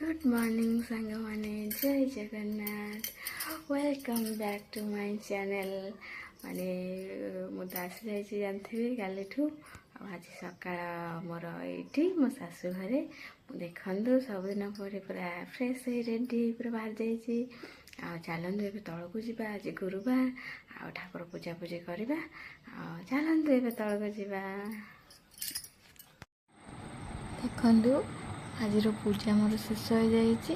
Good morning सांग माने जय Jagannath welcome back to my channel माने मुझे आसी जाइए जानते कालीठू आज सका मोर ये मो शाशु घरे देखु सबुदिन पर पूरा फ्रेश रेडी पूरा बाहर जाइए चलतु ए तौक जा आज गुरुवार आ ठाकुर पूजा पूजी करवा चलतु ए तौक जा देखु आज पूजा मोर शेष हो जाइए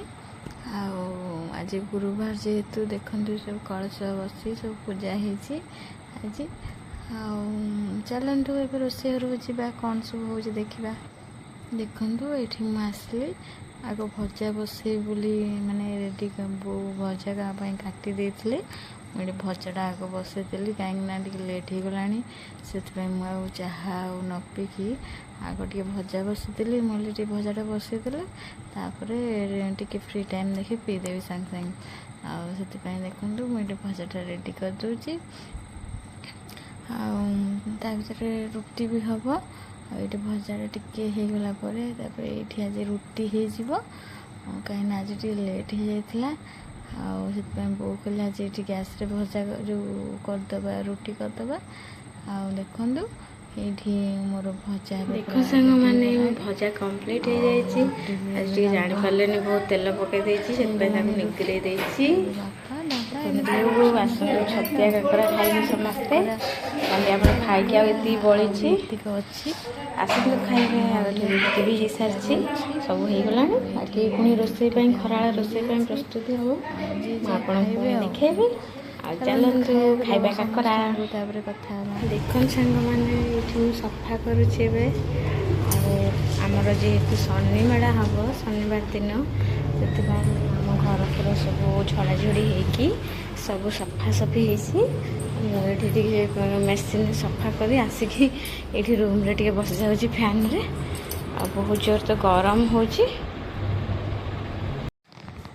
आज गुरुवार जेहेतु देखु सब कलश बसी सब पूजा होती आज चलतु ए रोषे घर जा कौन सब हो देखा देखु ये आसली आग भजा बसई बोली माने रेडी बो भजा गाँव काटी देते मुझे भजाटा आग बसईदेली कहीं लेट हो गला से चाहा न पीकि आग टे भजा बसईदेली मुझे भजाटा बसईदेले टे फ्री टाइम देखी पीदेवी सांग सांग से देखूँ मुझे भजाटा रेडी करदे आर रुटी भी हम ये भजाटा टिके हो गला ये आज रुटी हो कहीं आज टे लेट हो जाता बो कहले आज ये गैस रे भजा जो करदे रुटी करदे देखु ये मोर भजा देख सांग मैंने भजा कम्प्लीट हो जाए जानी पारे बहुत तेल पकई से निगरे आसतु छतिया काकड़ा खाई समस्ते कहते खाई आती बड़ी अच्छी आसतु खाइबे रुटी भी हो सारी सब हो गला बाकी पुणी रोषे खरा रोषे प्रस्तुति हम आपको देखेबी चलतु खाइबा काकरा कथा देखन सांग मैंने ये सफा करुचे आमर जेहेतु शनिमेला हम शनिवार दिन से आम घर पर सब झड़ाझड़ी होगी सब सफासफी ये मेसीन सफा कर आसिकी ये रूम रे टे बस जाऊँ फैन रे आ बहुत जोर तो गरम हो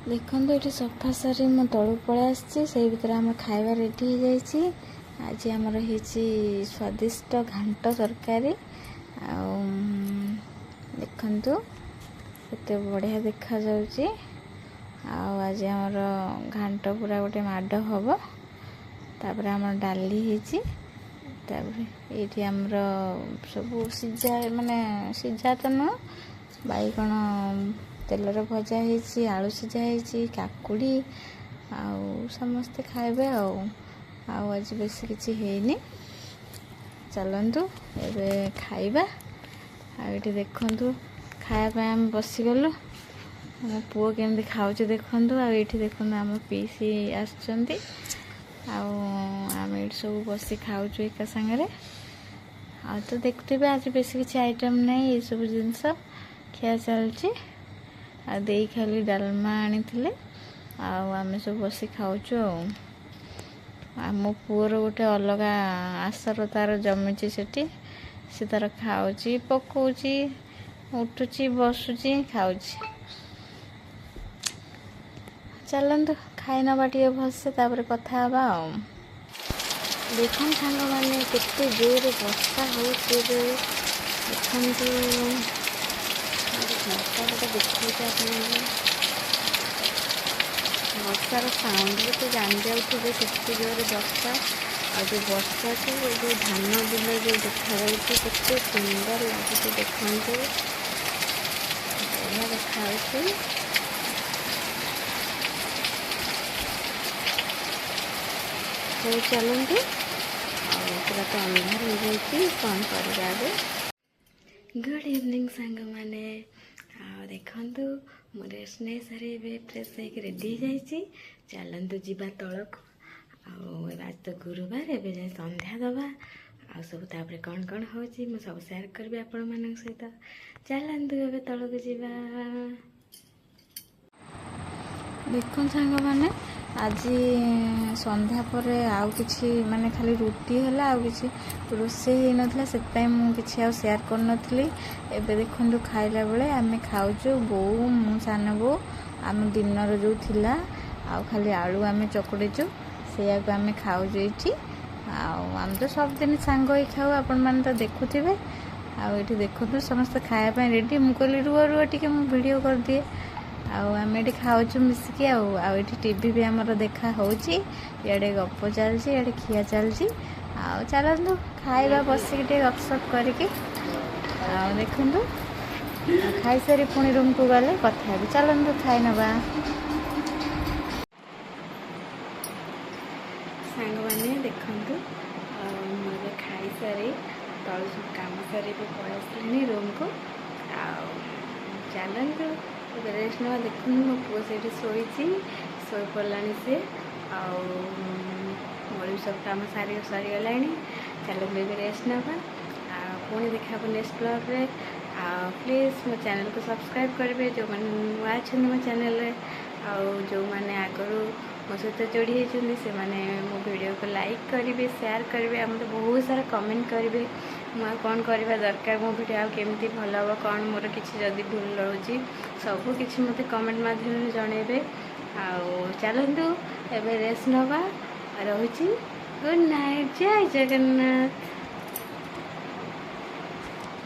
देखो ये सफा सारी मो तलू पलि आसी भर आम खाଇବା रेडी हो जाइए आज आमर हो स्वादिष्ट घांट तरकारी देखु केते बढ़िया देखा जाउची आज आमर घांट पूरा गोटे माड हम तापर आम डाली ये आमर सब सीझा माने सीझा तो नुह बैगण तेलर भजा होती आलू सीझा होती काकुड़ी समस्ते खाइबे आज बेस किसी है चलतु ए खाइबा ये देखु खायापी आम बसीगलु मो पुओ केमती खाऊँ देखु ये देखो आम पीसी आसुँच आम ये सब बसी खाऊँ एका सागरे तो देखते आज बेस किसी आइटम नहीं ये सब जिनस खिया चलती दे खाली डालमा आनी आम सब बसी खाऊँ मो पुअर गोटे अलग आसर तार जमी से तार खाऊँ पकाउची उठुची बसुची खाऊची चलतु खाई नवा टे भलसे कथा देखन सांग मैंने केते जोर वर्षा हो देखु देखिए वर्षार साउंड भी तो जान जाऊे के जोर वर्षा आ जो वर्षा को जो धान बिल जो देखा केते सुंदर लगे देखते बढ़िया देखा तो चलते पूरा तो अंधार हो जाए कौन कर गुड इवनिंग सांग मैंने देखु मो रेस्ट नहीं सारी फ्रेश होकर रेडी जाइए चलतु जीवा तौक आज तो गुरुवार ए जाए संध्या दबा आ सब कौन कौन हो सब सेयार करी आपण मान सहित चलतु ए तौक जा देखो सांग मैंने आज संध्या पर आउ किछि माने खाली रुटी है आउ किछि रोसे ही नथला से मुझे सेयार कर नथली एबे देखु खाइला बेले आमे खाऊचु बो मु सान बो आम दिनर जो थिला आउ खाली आलू आमे चकड़ीचु से आमे खाऊचु ये आम तो सब दिन सांग ही खाऊ आपण मैंने तो देखुवे ये देखु समस्त खायापी रेडी मुझे रुआ रुआ टे भिडियो कर दिए ଆଉ ଆମେ ଏଠି ଖାଉଛୁ ମିଶିକି ଆଉ ଏଠି ଟିଭି ବି ଆମର ଦେଖା ହେଉଛି, ଇଆଡ଼େ ଗପ ଚାଲିଛି, ଇଆଡ଼େ ଖିଆ ଚାଲିଛି। ଆଉ ଚାଲନ୍ତୁ ଖାଇବା ବସିକି ଟିକେ ଗପସପ୍ କରିକି। ଆଉ ଦେଖନ୍ତୁ ଖାଇସାରି ପୁଣି ରୁମ୍କୁ ଗଲେ କଥା ହେବି। ଚାଲନ୍ତୁ ଖାଇ ନେବା। ସାଙ୍ଗମାନେ ଦେଖନ୍ତୁ ମୁଁ ଏବେ ଖାଇସାରି ତଳୁ ସବୁ କାମ ସାରି ବି ପଳେଇ ଆସିଲିଣି ରୁମ୍କୁ। ଆଉ ଚାଲନ୍ତୁ ଏବେ ରେଷ୍ଟ ନେବା। ଦେଖନ୍ତୁ ମୋ ପୁଅ ସେଇଠି ଶୋଇଛି, ଶୋଇପଡ଼ିଲାଣି ସେ। ଆଉ ମୋର ବି ସବୁ କାମ ସରିଗଲାଣି। ଚାଲନ୍ତୁ ଏବେ ରେଷ୍ଟ ନେବା। ଆଉ ପୁଣି ଦେଖା ହେବ ନେକ୍ସଟ ବ୍ଲଗ୍ରେ। ଆଉ ପ୍ଲିଜ୍ ମୋ ଚ୍ୟାନେଲକୁ ସବସ୍କ୍ରାଇବ୍ କରିବେ ଯେଉଁମାନେ ନୂଆ ଅଛନ୍ତି ମୋ ଚ୍ୟାନେଲରେ। ଆଉ ଯେଉଁମାନେ ଆଗରୁ ମୋ ସହିତ ଯୋଡ଼ି ହେଇଛନ୍ତି ସେମାନେ ମୋ ଭିଡ଼ିଓକୁ ଲାଇକ୍ କରିବେ, ସେୟାର କରିବେ, ଆଉ ମୋତେ ବହୁତ ସାରା କମେଣ୍ଟ କରିବେ ମୁଁ ଆଉ କ'ଣ କରିବା ଦରକାର, ମୋ ଭିଡ଼ିଓ ଆଉ କେମିତି ଭଲ ହେବ, କ'ଣ ମୋର କିଛି ଯଦି ଭୁଲ ରହୁଛି ସବୁ କିଛି ମୋତେ କମେଣ୍ଟ ମାଧ୍ୟମରେ ଜଣାଇବେ। ଆଉ ଚାଲନ୍ତୁ ଏବେ ରେଷ୍ଟ ନେବା। ରହୁଛି। ଗୁଡ୍ ନାଇଟ୍, ଜୟ ଜଗନ୍ନାଥ।